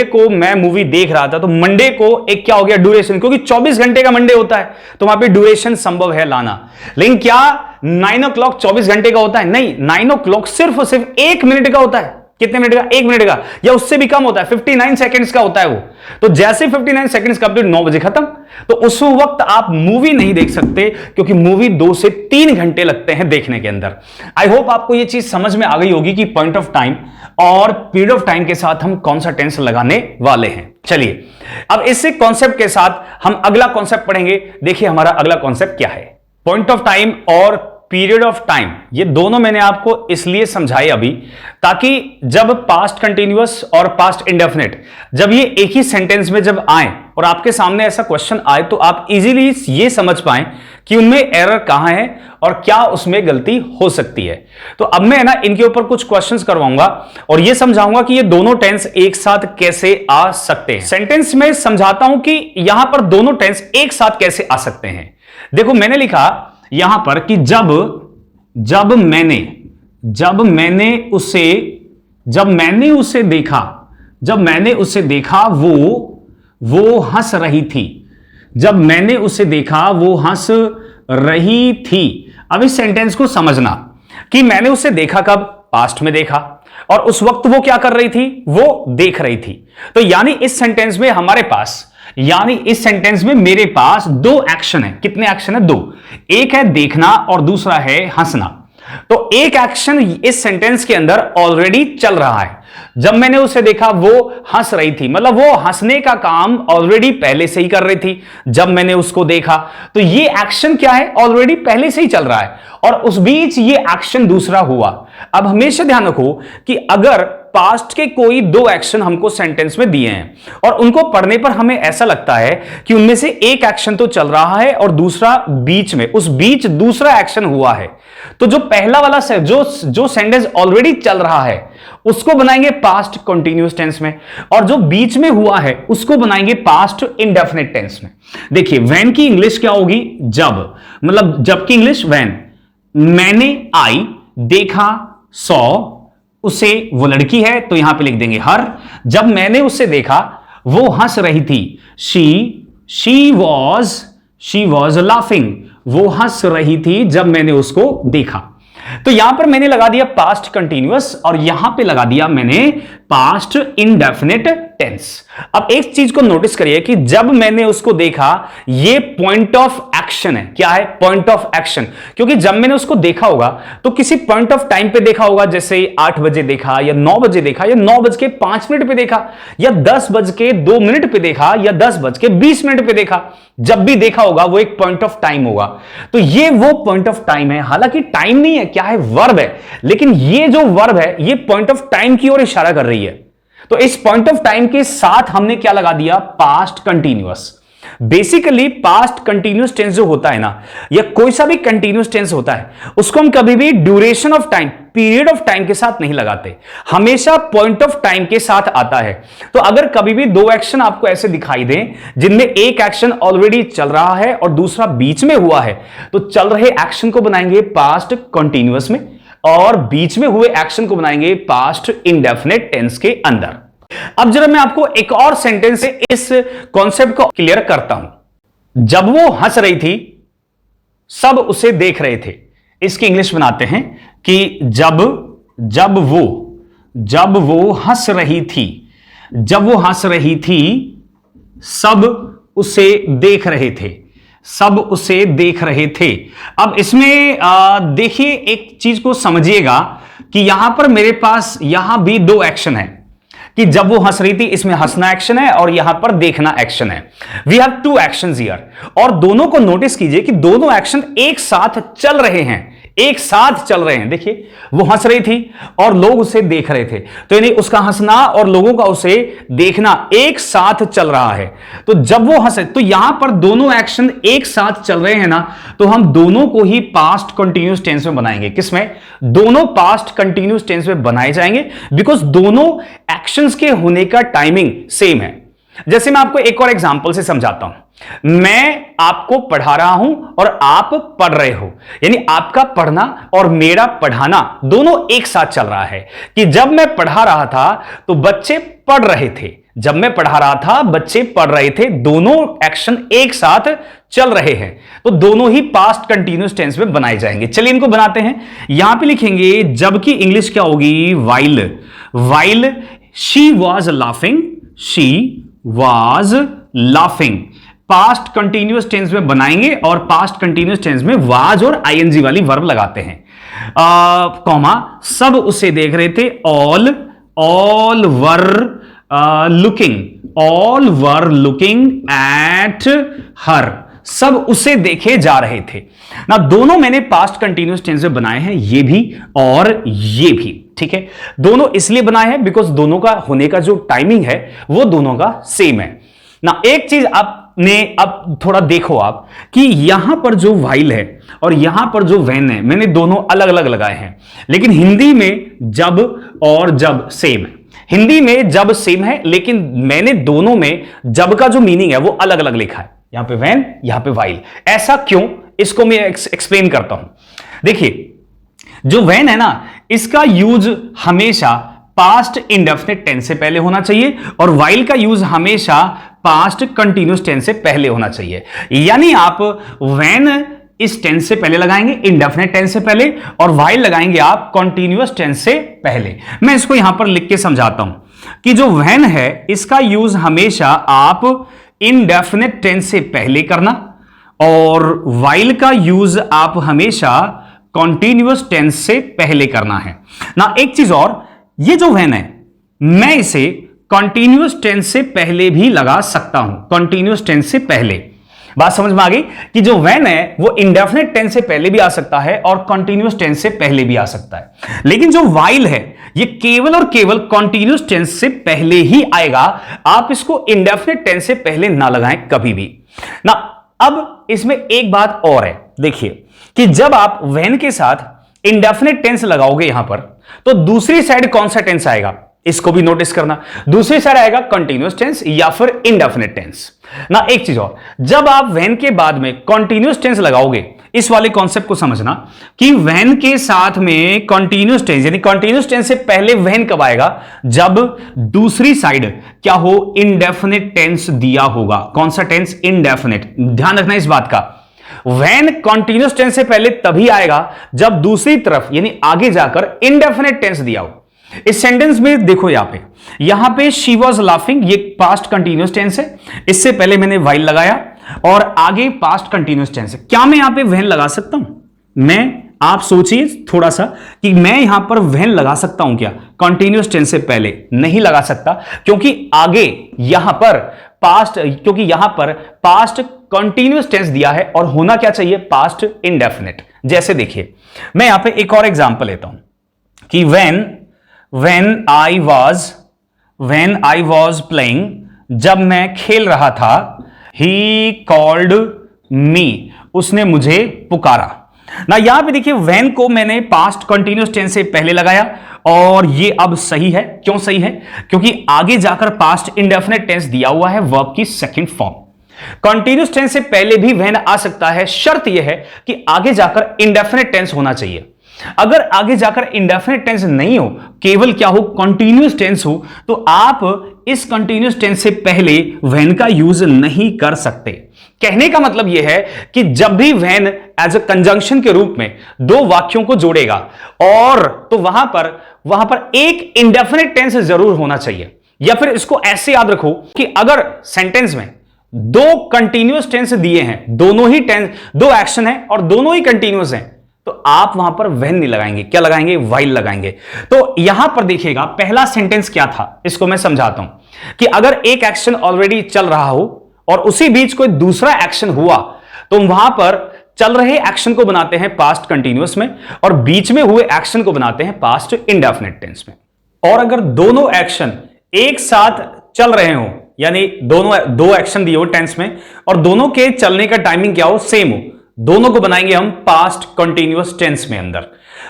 को मैं मूवी देख रहा था, तो मंडे को एक क्या हो गया? ड्यूरेशन, क्योंकि 24 घंटे का मंडे होता है, तो वहां पे ड्यूरेशन संभव है लाना। लेकिन क्या 9 o'clock 24 घंटे का होता है? नहीं, 9 o'clock सिर्फ 1 मिनट का होता है। कितने मिनट का? 1 मिनट का, या उससे भी कम होता है, 59 सेकंड्स का होता है वो। तो जैसे 59 सेकंड्स कंप्लीट, 9 बजे खत्म। तो उस वक्त आप मूवी नहीं देख सकते, क्योंकि मूवी 2 से 3 घंटे लगते हैं देखने के अंदर। आई होप आपको यह चीज समझ में आ गई होगी कि पॉइंट ऑफ टाइम और पीरियड ऑफ टाइम के साथ हम कौन सा टेंस लगाने वाले हैं। चलिए, अब इसी कॉन्सेप्ट के साथ हम अगला कॉन्सेप्ट पढ़ेंगे। देखिए हमारा अगला कॉन्सेप्ट क्या है। पॉइंट ऑफ टाइम और पीरियड ऑफ टाइम, ये दोनों मैंने आपको इसलिए समझाए अभी, ताकि जब पास्ट कंटिन्यूअस और पास्ट इंडेफिनिट जब ये एक ही सेंटेंस में जब आए और आपके सामने ऐसा क्वेश्चन आए, तो आप इजीली ये समझ पाएं कि उनमें एरर कहां है और क्या उसमें गलती हो सकती है। तो अब मैं ना इनके ऊपर कुछ क्वेश्चंस करवाऊंगा और ये समझाऊंगा कि ये दोनों टेंस एक साथ कैसे आ सकते हैं। सेंटेंस में समझाता हूं कि यहां पर दोनों टेंस एक साथ कैसे आ सकते हैं। देखो, मैंने लिखा यहां पर कि जब मैंने उसे देखा वो हंस रही थी। जब मैंने उसे देखा वो हंस रही थी। अब इस सेंटेंस को समझना कि मैंने उसे देखा कब? पास्ट में देखा, और उस वक्त वो क्या कर रही थी? वो देख रही थी। तो यानी इस सेंटेंस में मेरे पास 2 एक्शन है। कितने एक्शन है? 2। एक है देखना और दूसरा है हंसना। तो एक एक्शन इस सेंटेंस के अंदर ऑलरेडी चल रहा है। जब मैंने उसे देखा वो हंस रही थी, मतलब वो हंसने का काम ऑलरेडी पहले से ही कर रही थी। जब मैंने उसको देखा, तो ये एक्शन क्या है? ऑलरेडी पहले से ही चल रहा है, और उस बीच ये एक्शन दूसरा हुआ। अब हमेशा ध्यान रखो कि अगर पास्ट के कोई 2 एक्शन हमको सेंटेंस में दिए हैं और उनको पढ़ने पर हमें ऐसा लगता है कि उनमें से एक एक्शन तो चल रहा है और दूसरा बीच में, उस बीच दूसरा एक्शन हुआ है, तो जो पहला वाला जो सेंटेंस ऑलरेडी चल रहा है उसको बनाएंगे पास्ट कंटीन्यूअस टेंस में, और जो बीच में हुआ है उसको बनाएंगे पास्ट इंडेफिनिट टेंस में। देखिए, व्हेन की इंग्लिश क्या होगी? जब, मतलब जब की इंग्लिश व्हेन। मैंने आई, देखा सॉ, उसे वो लड़की है तो यहां पे लिख देंगे हर। जब मैंने उसे देखा वो हंस रही थी, शी वॉज लाफिंग, वो हंस रही थी जब मैंने उसको देखा। तो यहां पर मैंने लगा दिया पास्ट कंटीन्यूअस और यहां पे लगा दिया मैंने पास्ट इंडेफिनिट टेंस। अब एक चीज को नोटिस करिए कि जब मैंने उसको देखा, ये पॉइंट ऑफ एक्शन है। क्या है? Point of action. क्योंकि जब मैंने उसको देखा होगा तो किसी पॉइंट ऑफ टाइम पे देखा होगा, जैसे 8 बजे देखा या 9 बजे देखा या 9:05 पे देखा या 10:02 पे देखा या 10:20 पे देखा। जब भी देखा होगा वो एक पॉइंट ऑफ टाइम होगा। तो ये वो पॉइंट ऑफ टाइम है। हालांकि टाइम नहीं है, क्या है? वर्ब है, लेकिन ये जो वर्ब है ये पॉइंट ऑफ टाइम की ओर इशारा कर रही है। तो इस पॉइंट ऑफ टाइम के साथ हमने क्या लगा दिया? Past continuous. Basically past continuous tense जो होता है ना, या कोई सा भी कंटिन्यूस टेंस होता है, उसको हम कभी भी duration of time, period of time के साथ नहीं लगाते, हमेशा पॉइंट ऑफ टाइम के साथ आता है। तो अगर कभी भी दो एक्शन आपको ऐसे दिखाई दें जिनमें एक एक्शन ऑलरेडी चल रहा है और दूसरा बीच में हुआ है, तो चल रहे एक्शन को बनाएंगे पास्ट कंटिन्यूअस में और बीच में हुए एक्शन को बनाएंगे पास्ट इंडेफिनिट टेंस के अंदर। अब जरा मैं आपको एक और सेंटेंस से इस कॉन्सेप्ट को क्लियर करता हूं। जब वो हंस रही थी, सब उसे देख रहे थे। इसकी इंग्लिश बनाते हैं कि जब वो हंस रही थी, जब वो हंस रही थी, सब उसे देख रहे थे, सब उसे देख रहे थे। अब इसमें देखिए, एक चीज को समझिएगा कि यहां पर मेरे पास यहां भी दो एक्शन है, कि जब वो हंस रही थी, इसमें हंसना एक्शन है और यहां पर देखना एक्शन है। We have two actions here, और दोनों को नोटिस कीजिए कि दोनों एक्शन एक साथ चल रहे हैं, एक साथ चल रहे हैं। देखिए, वो हंस रही थी और लोग उसे देख रहे थे, तो यानी उसका हंसना और लोगों का उसे देखना एक साथ चल रहा है। तो जब वो हंसे, तो यहां पर दोनों एक्शन एक साथ चल रहे हैं ना, तो हम दोनों को ही पास्ट कंटिन्यूअस टेंस में बनाएंगे। किसमें? दोनों पास्ट कंटिन्यूअस टेंस में बनाए जाएंगे, बिकॉज दोनों एक्शंस के होने का टाइमिंग सेम है। जैसे मैं आपको एक और एग्जांपल से समझाता हूं। मैं आपको पढ़ा रहा हूं और आप पढ़ रहे हो, यानी आपका पढ़ना और मेरा पढ़ाना दोनों एक साथ चल रहा है। कि जब मैं पढ़ा रहा था तो बच्चे पढ़ रहे थे, जब मैं पढ़ा रहा था बच्चे पढ़ रहे थे, दोनों एक्शन एक साथ चल रहे हैं, तो दोनों ही पास्ट कंटिन्यूअस टेंस में बनाए जाएंगे। चलिए इनको बनाते हैं। यहां पे लिखेंगे जबकि इंग्लिश क्या होगी? While. While she was laughing, she was laughing, past continuous tense में बनाएंगे और पास्ट कंटिन्यूअस टेंस में वाज और आईएनजी वाली वर्ब लगाते हैं। कॉमा, सब उसे देख रहे थे, all were looking at her, सब उसे देखे जा रहे थे ना। दोनों मैंने पास्ट कंटिन्यूअस टेंस में बनाए हैं, ये भी और ये भी, ठीक है। दोनों इसलिए बनाए हैं बिकॉज दोनों का होने का जो टाइमिंग है वो दोनों का सेम है ना। एक चीज आपने अब थोड़ा देखो आप कि यहां पर जो वाइल है और यहां पर जो वैन है, मैंने दोनों अलग अलग लगाए हैं, लेकिन हिंदी में जब और जब सेम है। हिंदी में जब सेम है, लेकिन मैंने दोनों में जब का जो मीनिंग है वो अलग अलग लिखा है। यहां पे वैन, यहां पे वाइल। ऐसा क्यों, इसको मैं एक्सप्लेन करता हूं। देखिए, जो वैन है ना, इसका यूज हमेशा पास्ट इंडेफिनिट टेंस से पहले होना चाहिए और वाइल का यूज हमेशा पास्ट कंटिन्यूअस टेंस से पहले होना चाहिए। यानी आप वैन इस टेंस से पहले लगाएंगे, इंडेफिनिट टेंस से पहले, और वाइल लगाएंगे आप कंटिन्यूअस टेंस से पहले। मैं इसको यहां पर लिख के समझाता हूं कि जो वैन है इसका यूज हमेशा आप इंडेफिनिट टेंस से पहले करना और वाइल का यूज आप हमेशा कॉन्टिन्यूअस टेंस से पहले करना है ना। एक चीज और, ये जो वैन है मैं इसे कॉन्टिन्यूअस टेंस से पहले भी लगा सकता हूं, कॉन्टिन्यूअस टेंस से पहले। बात समझ में आ गई कि जो वैन है वो इंडेफिनिट टेंस से पहले भी आ सकता है और कॉन्टिन्यूअस टेंस से पहले भी आ सकता है, लेकिन जो वाइल है ये केवल और केवल कॉन्टिन्यूअस टेंस से पहले ही आएगा। आप इसको इंडेफिनिट टेंस से पहले ना लगाएं कभी भी ना। अब इसमें एक बात और है, देखिए कि जब आप वैन के साथ इंडेफिनिट टेंस लगाओगे यहां पर, तो दूसरी साइड कौन सा टेंस आएगा, इसको भी नोटिस करना। दूसरी साइड आएगा कंटिन्यूअस टेंस या फिर इंडेफिनिट टेंस ना। एक चीज और, जब आप वैन के बाद में कंटिन्यूअस टेंस लगाओगे, इस वाले कॉन्सेप्ट को समझना कि वैन के साथ में कंटिन्यूअस टेंस, यानी कंटिन्यूअस टेंस से पहले वैन कब आएगा? जब दूसरी साइड क्या हो, इंडेफिनिट टेंस दिया होगा। कौन सा टेंस? इंडेफिनिट। ध्यान रखना इस बात का, वैन कंटिन्यूअस टेंस से पहले तभी आएगा जब दूसरी तरफ यानी आगे जाकर इंडेफिनिट टेंस दिया हो। इस सेंटेंस में देखो, यहां पे शी वॉज लाफिंग, ये पास्ट कंटिन्यूअस टेंस है, इससे पहले मैंने वाइल लगाया और आगे पास्ट कंटिन्यूअस टेंस है। क्या मैं यहां पे वैन लगा सकता हूं? आप सोचिए थोड़ा सा कि मैं यहां पर वैन लगा सकता हूं क्या कंटिन्यूअस टेंस से पहले? नहीं लगा सकता, क्योंकि आगे यहां पर पास्ट कंटिन्यूअस टेंस दिया है और होना क्या चाहिए? Past indefinite. जैसे देखिए, मैं यहां पे एक और एग्जांपल लेता हूं कि when I was playing, जब मैं खेल रहा था, ही कॉल्ड मी, उसने मुझे पुकारा ना। यहां पे देखिए व्हेन को मैंने पास्ट कंटिन्यूअस टेंस से पहले लगाया और ये अब सही है। क्यों सही है? क्योंकि आगे जाकर पास्ट इंडेफिनिट टेंस दिया हुआ है वर्ब की सेकंड फॉर्म। कंटिन्यूअस टेंस से पहले भी व्हेन आ सकता है, शर्त यह है कि आगे जाकर इंडेफिनिट टेंस होना चाहिए। अगर आगे जाकर इंडेफिनिट टेंस नहीं हो, केवल क्या हो, कंटिन्यूअस टेंस हो, तो आप इस कंटिन्यूअस टेंस से पहले व्हेन का यूज नहीं कर सकते। कहने का मतलब यह है कि जब भी व्हेन एज अ कंजंक्शन के रूप में दो वाक्यों को जोड़ेगा और तो वहां पर एक इंडेफिनिट टेंस जरूर होना चाहिए। या फिर इसको ऐसे याद रखो कि अगर सेंटेंस में दो कंटिन्यूअस टेंस दिए हैं, दोनों ही टेंस, दो एक्शन है और दोनों ही कंटिन्यूअस हैं, तो आप वहां पर व्हेन नहीं लगाएंगे, क्या लगाएंगे? व्हाइल लगाएंगे। तो यहां पर देखिएगा पहला सेंटेंस क्या था, इसको मैं समझाता हूं कि अगर एक एक्शन ऑलरेडी चल रहा हो और उसी बीच कोई दूसरा एक्शन हुआ, तो वहां पर चल रहे एक्शन को बनाते हैं पास्ट कंटिन्यूअस में और बीच में हुए एक्शन को बनाते हैं पास्ट इंडेफिनिट टेंस में। और अगर दोनों एक्शन एक साथ चल रहे हो, यानी दो एक्शन दिए हो टेंस में और दोनों के चलने का टाइमिंग क्या हो, सेम हो, दोनों को बनाएंगे हम पास्ट कंटिन्यूअस टेंस में अंदर।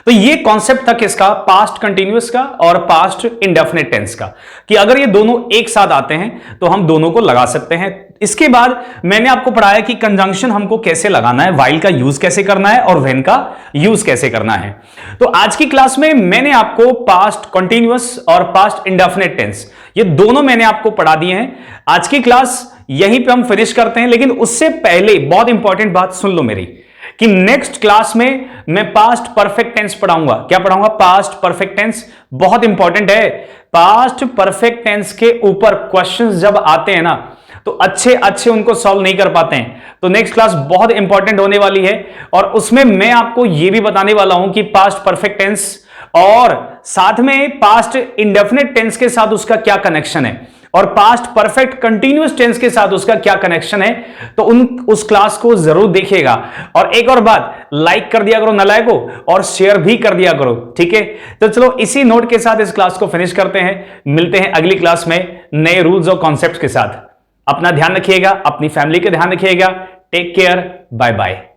तो ये कॉन्सेप्ट था किसका? पास्ट कंटिन्यूअस का और पास्ट इंडेफिनिट टेंस का, कि अगर ये दोनों एक साथ आते हैं तो हम दोनों को लगा सकते हैं। इसके बाद मैंने आपको पढ़ाया कि कंजंक्शन हमको कैसे लगाना है, व्हाइल का यूज कैसे करना है और व्हेन का यूज कैसे करना है। तो आज की क्लास में मैंने आपको पास्ट कंटिन्यूअस और पास्ट इंडेफिनिट टेंस ये दोनों मैंने आपको पढ़ा दिए हैं। आज की क्लास यहीं पे हम फिनिश करते हैं, लेकिन उससे पहले बहुत इंपॉर्टेंट बात सुन लो मेरी, कि नेक्स्ट क्लास में मैं पास्ट परफेक्ट टेंस पढ़ाऊंगा। क्या पढ़ाऊंगा? Past perfect tense. बहुत इंपॉर्टेंट है। पास्ट परफेक्ट टेंस के ऊपर क्वेश्चंस जब आते हैं ना, तो अच्छे उनको सॉल्व नहीं कर पाते हैं। तो नेक्स्ट क्लास बहुत इंपॉर्टेंट होने वाली है और उसमें मैं आपको यह भी बताने वाला हूं कि पास्ट परफेक्ट टेंस और साथ में पास्ट इंडेफिनिट टेंस के साथ उसका क्या कनेक्शन है और पास्ट परफेक्ट कंटिन्यूअस टेंस के साथ उसका क्या कनेक्शन है। तो उस क्लास को जरूर देखिएगा। और एक और बात, लाइक कर दिया करो नालायकों और शेयर भी कर दिया करो, ठीक है? तो चलो इसी नोट के साथ इस क्लास को फिनिश करते हैं। मिलते हैं अगली क्लास में नए रूल्स और कॉन्सेप्ट्स के साथ। अपना ध्यान रखिएगा, अपनी फैमिली का ध्यान रखिएगा। Take care, bye bye.